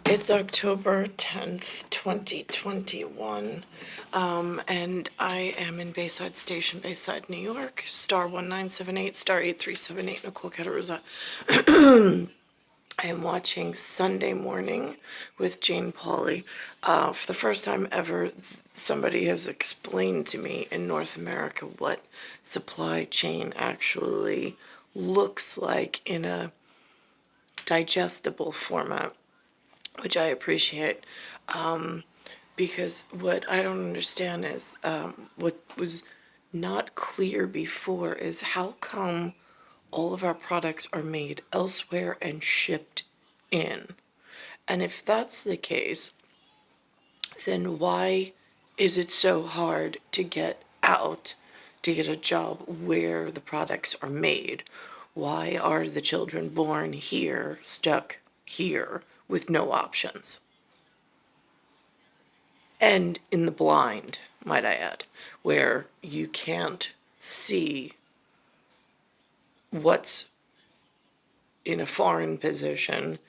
It's October 10th, 2021, and I am in Bayside Station, Bayside, New York, star 1978, star 8378, Nicole Cattaruzza. I am watching Sunday Morning with Jane Paulie. For the first time ever, somebody has explained to me in North America what supply chain actually looks like in a digestible format, which I appreciate, because what I don't understand is what was not clear before is how come all of our products are made elsewhere and shipped in. And if that's the case, then why is it so hard to get out, to get a job where the products are made? Why are the children born here, stuck here, with no options? And in the blind, might I add, where you can't see what's in a foreign position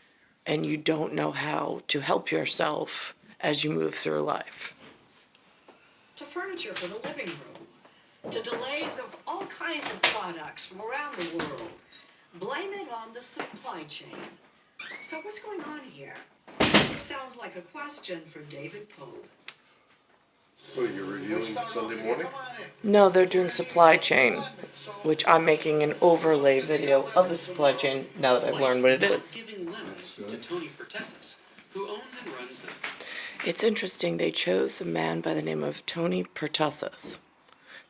and you don't know how to help yourself as you move through life. To furniture for the living room, to delays of all kinds of products from around the world. Blame it on the supply chain. So what's going on here? Sounds like a question for David Pogue. What, you're reviewing Sunday Morning? No, they're doing supply chain, which I'm making an overlay video of the supply chain now that I've learned what it is. Giving lemons to Tony Pertessis, who owns and runs them. It's interesting, they chose a man by the name of Tony Pertessis.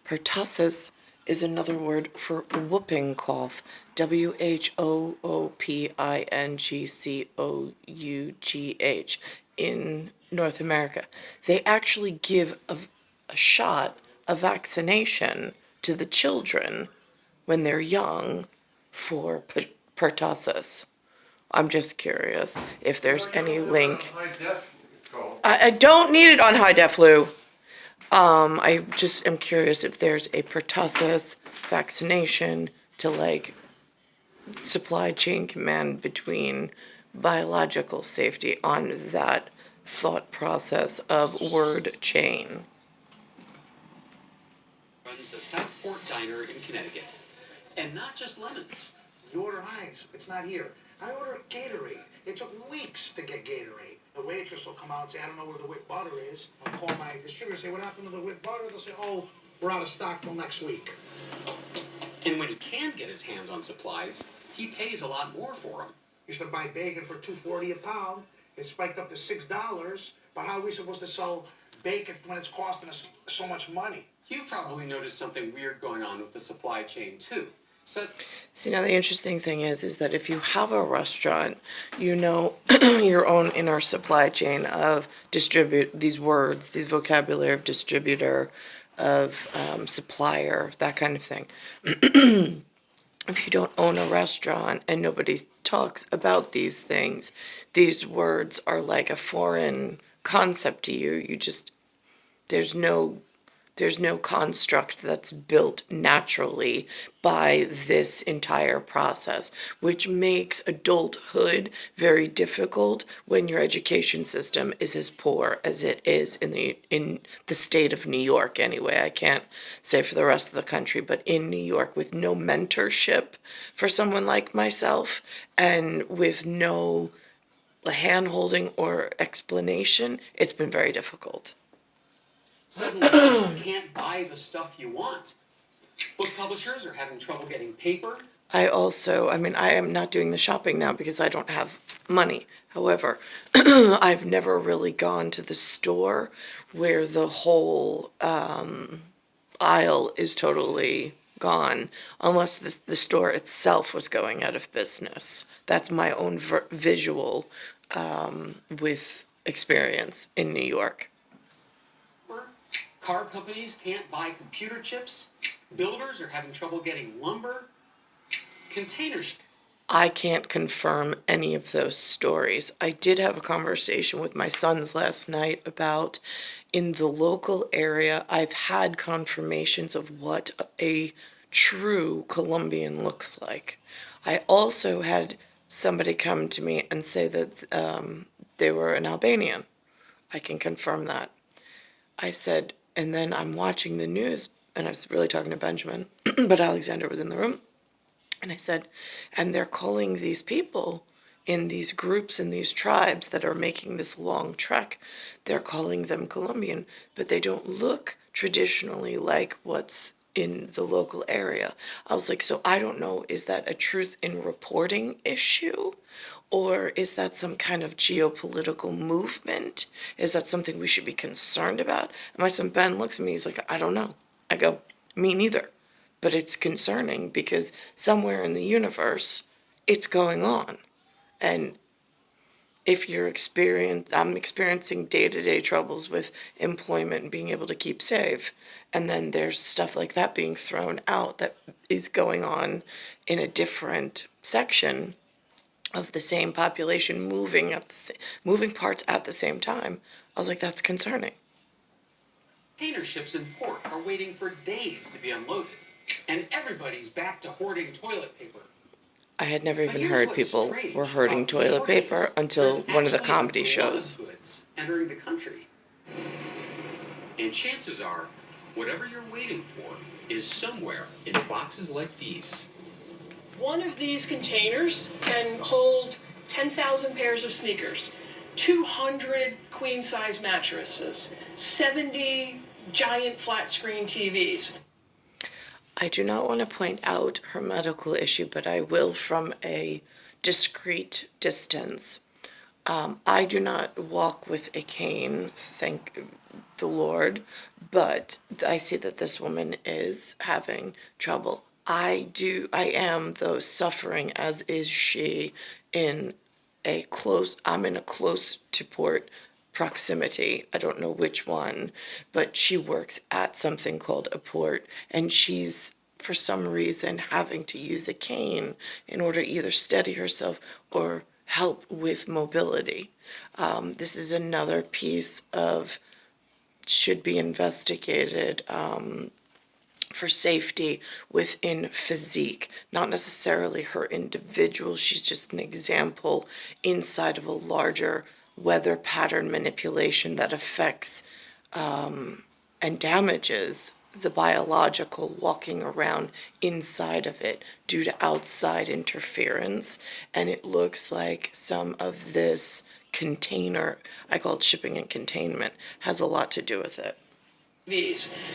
Pertussis is another word for whooping cough. WHOOPINGCOUGH in North America. They actually give a shot, a vaccination to the children when they're young for pertussis. I'm just curious if there's any link. I don't need it on high def, Lou. I just am curious if there's a pertussis vaccination to like supply chain command between biological safety on that thought process of word chain. Runs the Southport Diner in Connecticut. And not just lemons. You order Heinz, it's not here. I order Gatorade. It took weeks to get Gatorade. The waitress will come out and say, I don't know where the whipped butter is. I'll call my distributor and say, what happened to the whipped butter? They'll say, oh, we're out of stock till next week. And when he can get his hands on supplies, he pays a lot more for them. Used to buy bacon for $2.40 a pound. It spiked up to $6. But how are we supposed to sell bacon when it's costing us so much money? You've probably noticed something weird going on with the supply chain, too. So, See, now the interesting thing is that if you have a restaurant, you know your own inner supply chain of these words, these vocabulary of distributor, of supplier, that kind of thing. If you don't own a restaurant and nobody talks about these things, these words are like a foreign concept to you. You just, there's no construct that's built naturally by this entire process, which makes adulthood very difficult when your education system is as poor as it is in the state of New York anyway. I can't say for the rest of the country, but in New York, with no mentorship for someone like myself and with no hand-holding or explanation, it's been very difficult. suddenly you can't buy the stuff you want. Book publishers are having trouble getting paper. I am not doing the shopping now because I don't have money. However, I've never really gone to the store where the whole aisle is totally gone, unless the store itself was going out of business. That's my own visual with experience in New York. Car companies can't buy computer chips. Builders are having trouble getting lumber. Containers. I can't confirm any of those stories. I did have a conversation with my sons last night about, in the local area, I've had confirmations of what a true Colombian looks like. I also had somebody come to me and say that they were an Albanian. I can confirm that. I said, and then I'm watching the news, and I was really talking to Benjamin, but Alexander was in the room. And I said, and they're calling these people in these groups and these tribes that are making this long trek, they're calling them Colombian, but they don't look traditionally like what's in the local area. I was like, so I don't know, is that a truth in reporting issue? Or is that some kind of geopolitical movement? Is that something we should be concerned about? And my son Ben looks at me, he's like, I don't know. I go, me neither. But it's concerning because somewhere in the universe, it's going on. And if I'm experiencing day-to-day troubles with employment and being able to keep safe, and then there's stuff like that being thrown out that is going on in a different section of the same population, moving parts at the same time. I was like, that's concerning. Container ships in port are waiting for days to be unloaded, and everybody's back to hoarding toilet paper. I had never But even here's heard what's people strange were hoarding about toilet shortages. paper until There's one of the actually comedy a glut shows. of goods entering the country. And chances are, whatever you're waiting for is somewhere in boxes like these. One of these containers can hold 10,000 pairs of sneakers, 200 queen-size mattresses, 70 giant flat-screen TVs. I do not want to point out her medical issue, but I will from a discreet distance. I do not walk with a cane, thank the Lord, but I see that this woman is having trouble. I am, though, suffering, as is she, I'm in a close to port proximity. I don't know which one, but she works at something called a port, and she's, for some reason, having to use a cane in order to either steady herself or help with mobility. This is another piece of should be investigated for safety within physique, not necessarily her individual. She's just an example inside of a larger weather pattern manipulation that affects and damages the biological walking around inside of it due to outside interference. And it looks like some of this container, I call it shipping and containment, has a lot to do with it.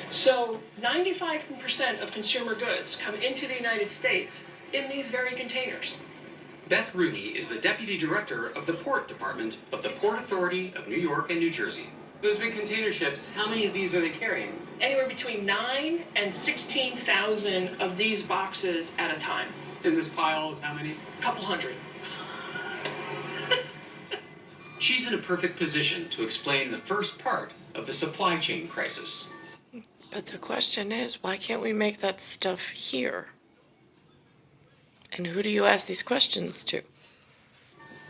So 95% of consumer goods come into the United States in these very containers. Beth Rooney is the Deputy Director of the Port Department of the Port Authority of New York and New Jersey. Those big container ships, how many of these are they carrying? Anywhere between 9 and 16,000 of these boxes at a time. And this pile is how many? A couple hundred. She's in a perfect position to explain the first part of the supply chain crisis. But the question is, why can't we make that stuff here? And who do you ask these questions to?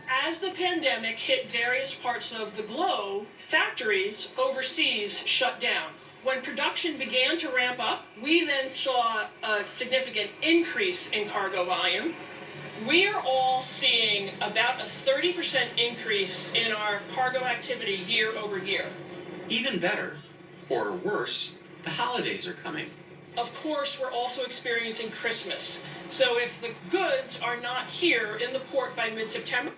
As the pandemic hit various parts of the globe, factories overseas shut down. When production began to ramp up, we then saw a significant increase in cargo volume. We're all seeing about a 30% increase in our cargo activity year over year. Even better, or worse, the holidays are coming. Of course, we're also experiencing Christmas. So if the goods are not here in the port by mid-September...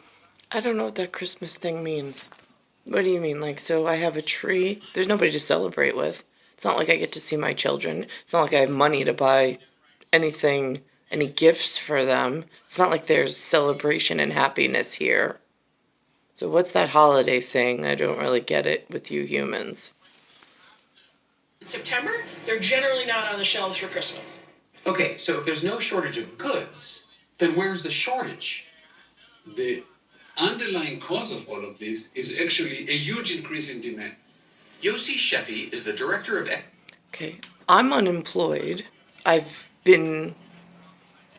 I don't know what that Christmas thing means. What do you mean? Like, so I have a tree? There's nobody to celebrate with. It's not like I get to see my children. It's not like I have money to buy anything, any gifts for them. It's not like there's celebration and happiness here. So what's that holiday thing? I don't really get it with you humans. In September, they're generally not on the shelves for Christmas. Okay, so if there's no shortage of goods, then where's the shortage? The underlying cause of all of this is actually a huge increase in demand. Yossi Sheffi is the director of... Okay, I'm unemployed. I've been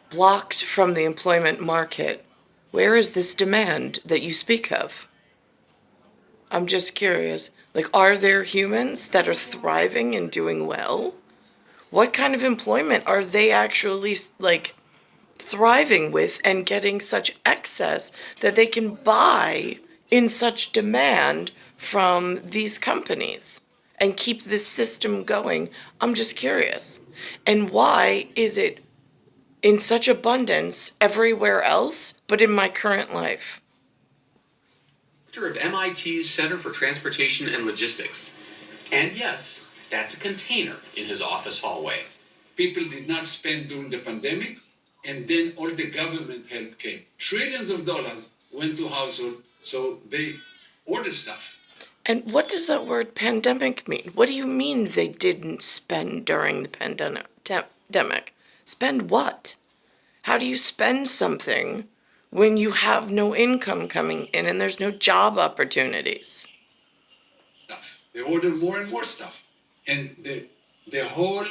blocked from the employment market. Where is this demand that you speak of? I'm just curious. Like, are there humans that are thriving and doing well? What kind of employment are they actually, like, thriving with and getting such excess that they can buy in such demand from these companies and keep this system going? I'm just curious. And why is it in such abundance everywhere else, but in my current life? Director of MIT's Center for Transportation and Logistics. And yes, that's a container in his office hallway. People did not spend during the pandemic, and then all the government help came. Trillions of dollars went to households, so they ordered stuff. And what does that word pandemic mean? What do you mean they didn't spend during the pandemic? Spend what? How do you spend something when you have no income coming in and there's no job opportunities? Stuff. They ordered more and more stuff. And the whole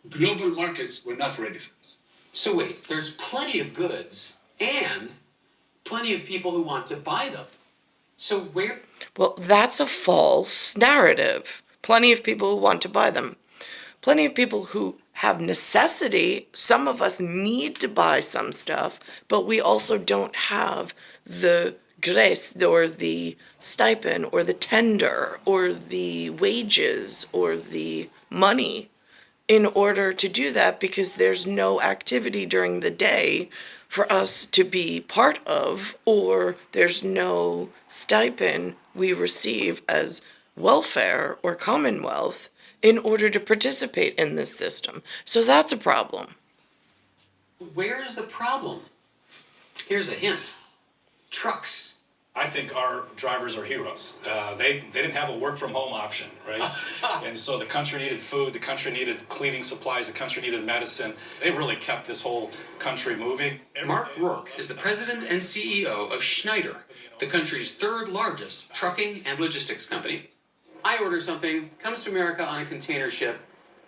global markets were not ready for this. So wait, there's plenty of goods and plenty of people who want to buy them. So where? Well, that's a false narrative. Plenty of people who want to buy them. Plenty of people who have necessity. Some of us need to buy some stuff, but we also don't have the grace or the stipend or the tender or the wages or the money in order to do that, because there's no activity during the day for us to be part of, or there's no stipend we receive as welfare or commonwealth in order to participate in this system. So that's a problem. Where's the problem? Here's a hint. Trucks. I think our drivers are heroes. They didn't have a work from home option, right? And so the country needed food, the country needed cleaning supplies, the country needed medicine. They really kept this whole country moving. Mark Rourke is the president and CEO of Schneider, the country's third largest trucking and logistics company. I order something, comes to America on a container ship.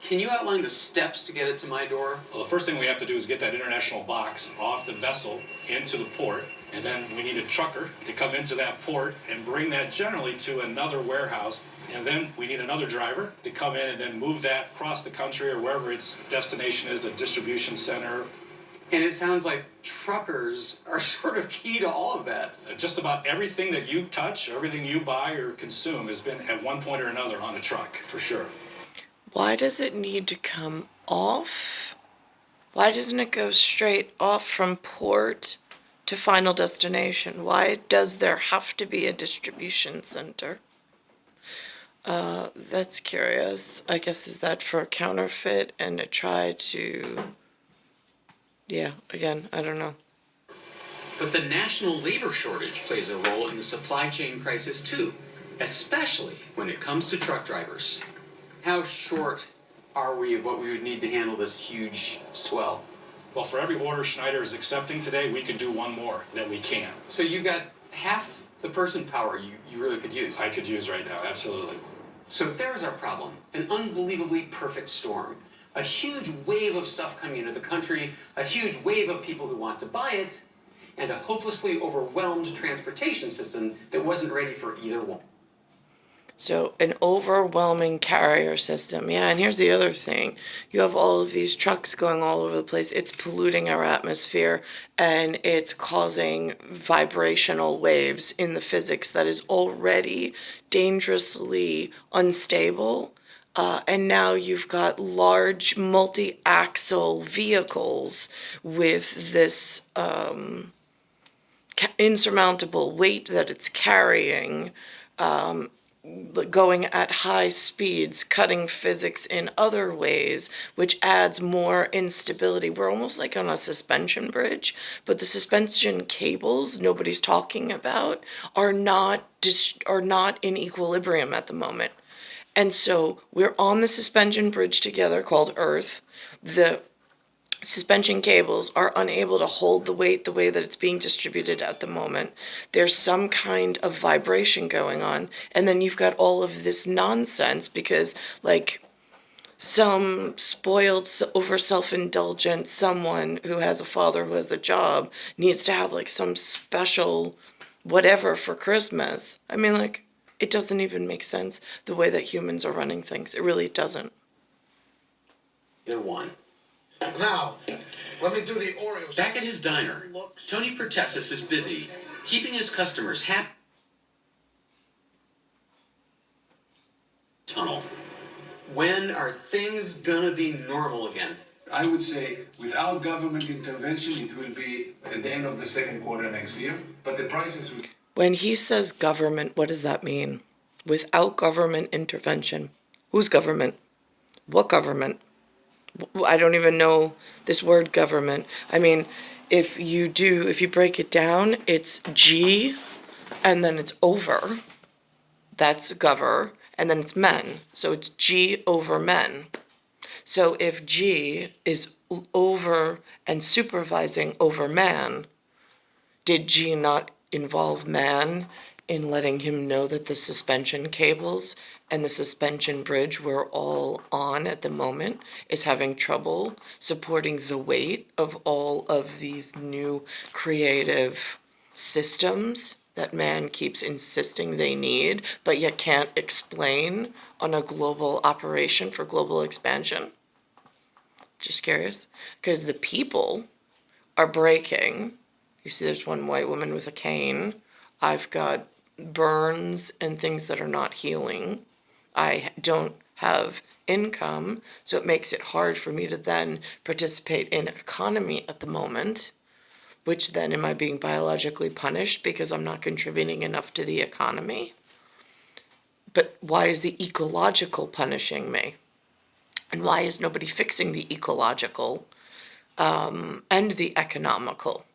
Can you outline the steps to get it to my door? Well, the first thing we have to do is get that international box off the vessel into the port. And then we need a trucker to come into that port and bring that generally to another warehouse. And then we need another driver to come in and then move that across the country or wherever its destination is, a distribution center. And it sounds like truckers are sort of key to all of that. Just about everything that you touch, everything you buy or consume has been at one point or another on a truck, for sure. Why does it need to come off? Why doesn't it go straight off from port to final destination? Why does there have to be a distribution center? That's curious. I guess, is that for a counterfeit and to try to, yeah, again, I don't know. But the national labor shortage plays a role in the supply chain crisis too, especially when it comes to truck drivers. How short are we of what we would need to handle this huge swell? Well, for every order Schneider is accepting today, we could do one more that we can. So you've got half the person power you really could use. I could use right now, absolutely. So there's our problem, an unbelievably perfect storm. A huge wave of stuff coming into the country, a huge wave of people who want to buy it, and a hopelessly overwhelmed transportation system that wasn't ready for either one. So an overwhelming carrier system. Yeah, and here's the other thing. You have all of these trucks going all over the place. It's polluting our atmosphere, and it's causing vibrational waves in the physics that is already dangerously unstable. And now you've got large multi-axle vehicles with this insurmountable weight that it's carrying, going at high speeds, cutting physics in other ways, which adds more instability. We're almost like on a suspension bridge, but the suspension cables nobody's talking about are not in equilibrium at the moment. And so we're on the suspension bridge together called Earth. The suspension cables are unable to hold the weight the way that it's being distributed at the moment. There's some kind of vibration going on, and then you've got all of this nonsense because, like, some spoiled, over self-indulgent someone who has a father who has a job needs to have, like, some special whatever for Christmas. I mean, like, it doesn't even make sense the way that humans are running things. It really doesn't. Either one. Now, let me do the Oreos. Back at his diner, Tony Pertessis is busy keeping his customers happy. tunnel. When are things gonna be normal again? I would say without government intervention, it will be at the end of the second quarter next year, but the prices will. When he says government, what does that mean? Without government intervention. Whose government? What government? I don't even know this word government. I mean, if you break it down, it's G, and then it's over. That's gover, and then it's men. So it's G over men. So if G is over and supervising over man, did G not involve man in letting him know that the suspension cables and the suspension bridge we're all on at the moment is having trouble supporting the weight of all of these new creative systems that man keeps insisting they need, but yet can't explain on a global operation for global expansion? Just curious. Because the people are breaking. You see there's one white woman with a cane. I've got burns and things that are not healing. I don't have income, so it makes it hard for me to then participate in economy at the moment, which then am I being biologically punished because I'm not contributing enough to the economy? But why is the ecological punishing me? And why is nobody fixing the ecological and the economical?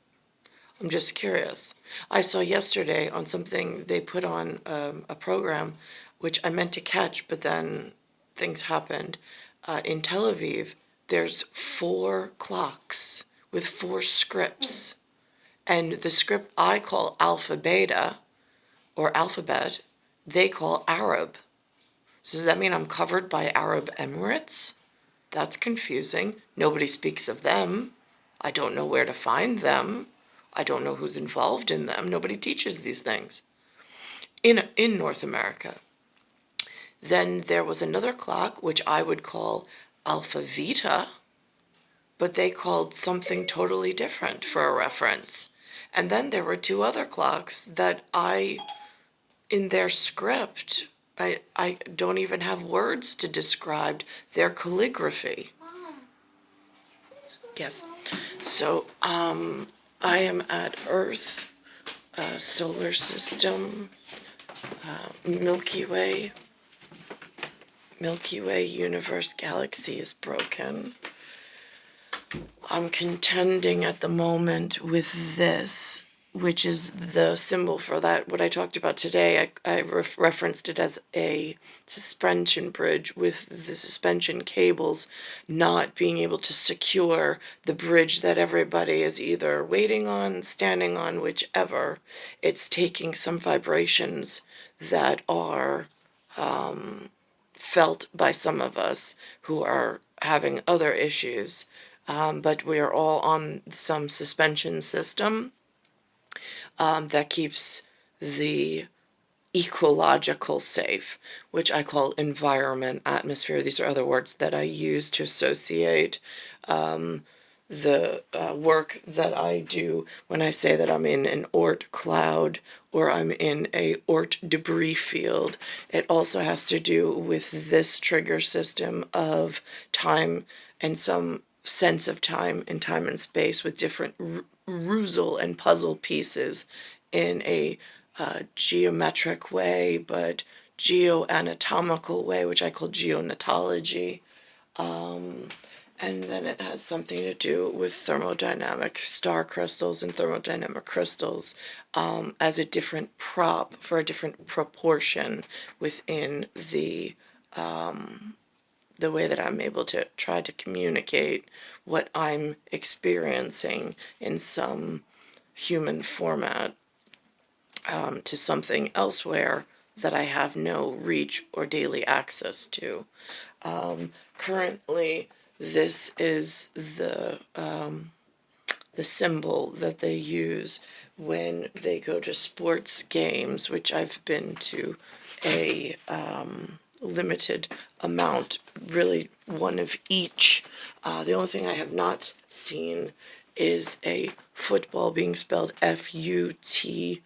I'm just curious. I saw yesterday on something they put on a program, which I meant to catch, but then things happened. In Tel Aviv, there's 4 clocks with 4 scripts. And the script I call alpha beta, or alphabet, they call Arab. So does that mean I'm covered by Arab Emirates? That's confusing. Nobody speaks of them. I don't know where to find them. I don't know who's involved in them. Nobody teaches these things in North America. Then there was another clock, which I would call Alpha Vita, but they called something totally different for a reference. And then there were 2 other clocks that in their script, I don't even have words to describe their calligraphy. Yes. So, I am at Earth, solar system, Milky Way, universe, galaxy is broken. I'm contending at the moment with this, which is the symbol for that. What I talked about today, I referenced it as a suspension bridge with the suspension cables not being able to secure the bridge that everybody is either waiting on, standing on, whichever. It's taking some vibrations that are felt by some of us who are having other issues, but we are all on some suspension system that keeps the ecological safe, which I call environment, atmosphere. These are other words that I use to associate the work that I do when I say that I'm in an Oort cloud or I'm in a Oort debris field. It also has to do with this trigger system of time and some sense of time and space with different ruzzle and puzzle pieces in a geometric way, but geoanatomical way, which I call geonatology. And then it has something to do with thermodynamic star crystals and thermodynamic crystals as a different prop for a different proportion within the way that I'm able to try to communicate what I'm experiencing in some human format to something elsewhere that I have no reach or daily access to. Currently, this is the symbol that they use when they go to sports games, which I've been to a limited amount, really one of each. The only thing I have not seen is a football being spelled F-U-T-B-O-L.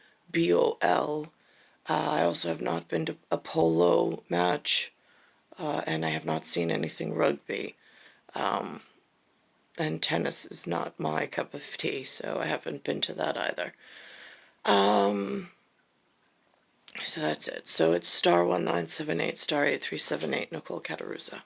I also have not been to a polo match and I have not seen anything rugby. And tennis is not my cup of tea, so I haven't been to that either. So that's it. So it's *1978 *8378 Nicole Cattaruzza.